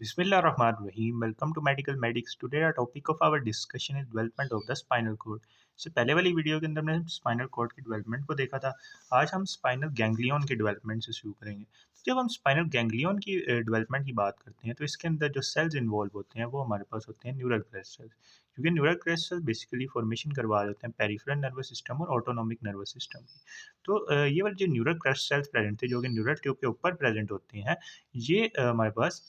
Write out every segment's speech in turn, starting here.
Bismillahirrahmanirrahim. Welcome to Medical Medics. Today our topic of our discussion is development of the spinal cord. इससे पहले वाली video के अंदर हमने स्पाइनल कॉर्ड की डेवलपमेंट को देखा था. आज हम स्पाइनल गैंग्लियन के डेवलपमेंट से शुरू करेंगे. तो जब हम स्पाइनल गैंग्लियन की डेवलपमेंट की बात करते हैं तो इसके अंदर जो सेल्स इन्वॉल्व होते हैं वो हमारे पास होते हैं न्यूरल क्रेस्ट सेल्स, क्योंकि neural crest sales basically formation करवा देते हैं पेरिफेरल नर्वस सिस्टम और ऑटोनॉमिक नर्वस सिस्टम की. तो ये वाले जो न्यूरल क्रेस्ट सेल्स प्रेजेंट थे जो कि न्यूरल ट्यूब के ऊपर प्रेजेंट होते हैं, ये हमारे पास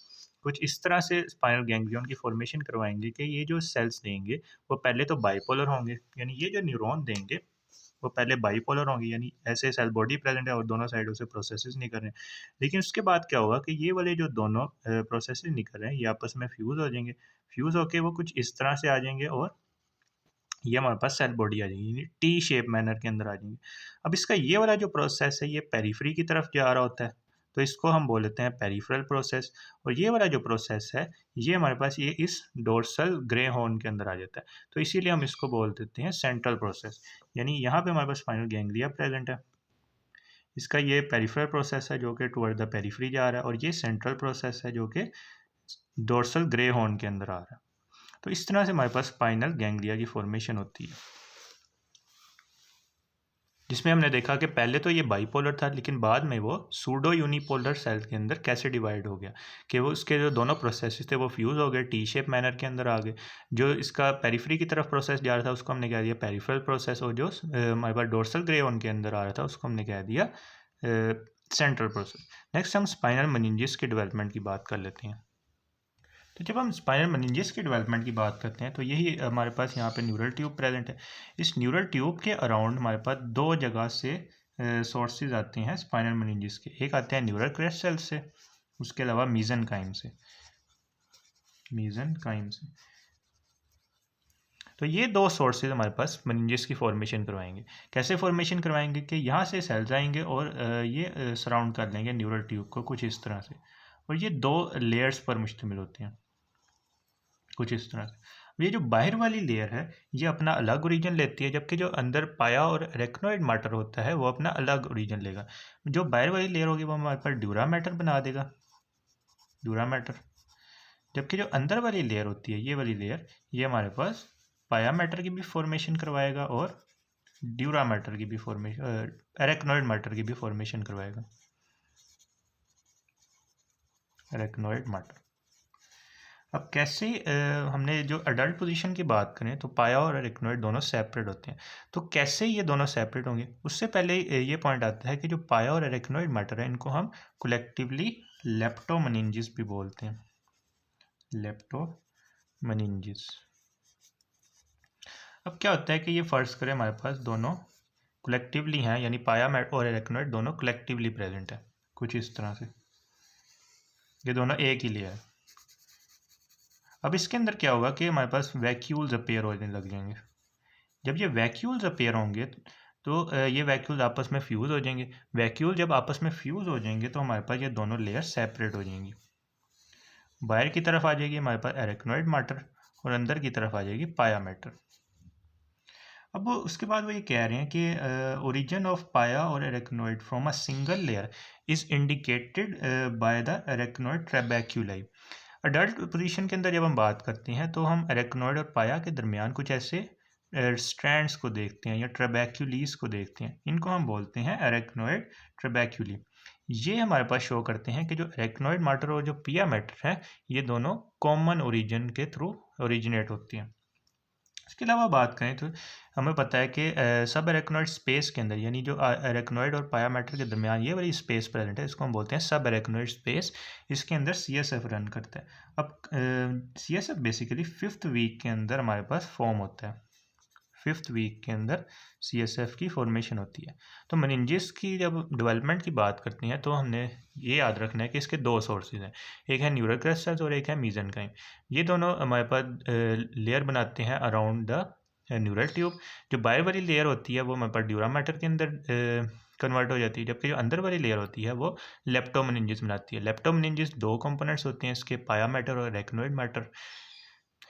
कुछ इस तरह से स्पाइनल गैंग्लियन की फॉर्मेशन करवाएंगे कि ये जो सेल्स देंगे वो पहले तो बाइपोलर होंगे, यानी ये जो न्यूरॉन देंगे वो पहले बाइपोलर होंगे, यानी ऐसे सेल बॉडी प्रेजेंट है और दोनों साइडों से प्रोसेसेस नहीं कर रहे हैं. लेकिन उसके बाद क्या होगा कि ये वाले जो दोनों प्रोसेसेस निकल रहे हैं ये आपस में फ्यूज़ हो जाएंगे. फ्यूज़ होके वो कुछ इस तरह से आ जाएंगे और ये हमारे पास सेल बॉडी आ जाएगी, यानी टी शेप मैनर के अंदर आ जाएंगे. अब इसका ये वाला जो प्रोसेस है ये पेरिफेरी की तरफ जा रहा होता है, तो इसको हम बोल लेते हैं पेरिफेरल प्रोसेस. और ये वाला जो प्रोसेस है ये हमारे पास ये इस डोर्सल ग्रे हॉर्न के अंदर आ जाता है, तो इसीलिए हम इसको बोल देते हैं सेंट्रल प्रोसेस. यानी यहाँ पे हमारे पास स्पाइनल गैंग्लिया प्रेजेंट है, इसका ये पेरिफेरल प्रोसेस है जो कि टुवर्ड द पेरिफेरी जा रहा है, और ये सेंट्रल प्रोसेस है जो कि डोर्सल ग्रे हॉर्न के अंदर आ रहा है. तो इस तरह से हमारे पास स्पाइनल गैंग्लिया की फॉर्मेशन होती है, जिसमें हमने देखा कि पहले तो ये बाइपोलर था लेकिन बाद में वो सूडो यूनिपोलर सेल के अंदर कैसे डिवाइड हो गया कि वो उसके जो दोनों प्रोसेसेस थे वो फ्यूज़ हो गए, टी शेप मैनर के अंदर आ गए. जो इसका पेरिफेरी की तरफ प्रोसेस जा रहा था उसको हमने कह दिया पेरिफेरल प्रोसेस, और जो हमारे पास डोर्सल ग्रे हॉर्न के अंदर आ रहा था उसको हमने कह दिया सेंट्रल प्रोसेस. नेक्स्ट हम स्पाइनल मेनिंजेस की डेवलपमेंट की बात कर लेते हैं. तो जब हम स्पाइनल मेनिंजेस की डेवलपमेंट की बात करते हैं तो यही हमारे पास यहाँ पे न्यूरल ट्यूब प्रेजेंट है. इस न्यूरल ट्यूब के अराउंड हमारे पास दो जगह से सोर्सेज आते हैं स्पाइनल मेनिंजेस के. एक आते हैं न्यूरल क्रेस्ट सेल से, उसके अलावा मीजेनकाइम से. तो ये दो सोर्सेज हमारे पास मेनिंजेस की फॉर्मेशन करवाएंगे. कैसे फॉर्मेशन करवाएंगे कि यहाँ से सेल्स आएंगे और ये सराउंड कर लेंगे न्यूरल ट्यूब को कुछ इस तरह से, और ये दो लेयर्स पर मुश्तमिल होते हैं कुछ इस तरह से. ये जो बाहर वाली लेयर है ये अपना अलग ओरिजिन लेती है, जबकि जो अंदर पाया और रेक्नोइड मैटर होता है वो अपना अलग ओरिजिन लेगा. जो बाहर वाली लेयर होगी वो हमारे पास ड्यूरा मैटर बना देगा, ड्यूरा मैटर. जबकि जो अंदर वाली लेयर होती है ये वाली लेयर ये हमारे पास पाया मैटर की भी फॉर्मेशन करवाएगा और ड्यूरा मैटर की भी फॉर्मेशन, एरेक्नोइड मैटर की भी फॉर्मेशन करवाएगा, एरेक्नोइड मैटर. अब कैसे हमने जो अडल्ट पोजीशन की बात करें तो पाया और एरेक्नोइड दोनों सेपरेट होते हैं. तो कैसे ये दोनों सेपरेट होंगे उससे पहले ये पॉइंट आता है कि जो पाया और एरेक्नोइड मैटर है इनको हम कलेक्टिवली लेप्टोमेनिंजेस भी बोलते हैं, लेप्टोमेनिंजेस. अब क्या होता है कि ये फर्ज करें हमारे पास दोनों कलेक्टिवली हैं, यानी पाया और एरेक्नोइड दोनों कलेक्टिवली प्रेजेंट है कुछ इस तरह से, ये दोनों एक ही लेयर है. अब इसके अंदर क्या होगा कि हमारे पास वैक्यूल्स अपेयर होने लग जाएंगे. जब ये वैक्यूल्स अपेयर होंगे तो ये वैक्यूल्स आपस में फ्यूज़ हो जाएंगे. वैक्यूल जब आपस में फ्यूज़ हो जाएंगे तो हमारे पास ये दोनों लेयर सेपरेट हो जाएंगी. बाहर की तरफ आ जाएगी हमारे पास एरेक्नोइड मैटर और अंदर की तरफ आ जाएगी पाया मैटर. अब उसके बाद वो ये कह रहे हैं कि ओरिजिन ऑफ पाया और arachnoid from a single layer is indicated by the arachnoid trabeculae. Adult position के अंदर जब हम बात करते हैं तो हम एरेक्नोइड और पाया के दरमियान कुछ ऐसे स्ट्रैंड्स को देखते हैं या ट्रेबैक्यूलीज को देखते हैं, इनको हम बोलते हैं एरेक्नोइड ट्रेबैक्यूली. ये हमारे पास शो करते हैं कि जो एरेक्नोइड मैटर और जो पिया मैटर है ये दोनों कॉमन ओरिजिन के थ्रू ओरिजिनेट होती हैं. इसके अलावा बात करें तो हमें पता है कि सब एरेक्नोइड स्पेस के अंदर, यानी जो एरेक्नोइड और पाया मैटर के दरमियान ये वाली स्पेस प्रेजेंट है इसको हम बोलते हैं सब एरेक्नोइड स्पेस. इसके अंदर CSF रन करता है. अब CSF बेसिकली 5th वीक के अंदर हमारे पास फॉर्म होता है, 5th वीक के अंदर CSF की फॉर्मेशन होती है. तो मेनिंजेस की जब डेवलपमेंट की बात करते हैं तो हमने ये याद रखना है कि इसके दो सोर्सेज हैं, एक है न्यूरल क्रेस्ट सेल्स और एक है मीजेनकाइम. ये दोनों हमारे पास लेयर बनाते हैं अराउंड द न्यूरल ट्यूब. जो बाहर वाली लेयर होती है वो हमारे पास ड्यूरा मैटर के अंदर कन्वर्ट हो जाती है, जबकि जो अंदर वाली लेयर होती है वो लेप्टोमेनिंजेस बनाती है. लेप्टोमेनिंजेस दो कंपोनेंट्स होते हैं इसके, पाया मैटर और arachnoid matter.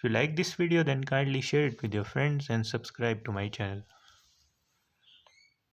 If you like this video then kindly share it with your friends and subscribe to my channel.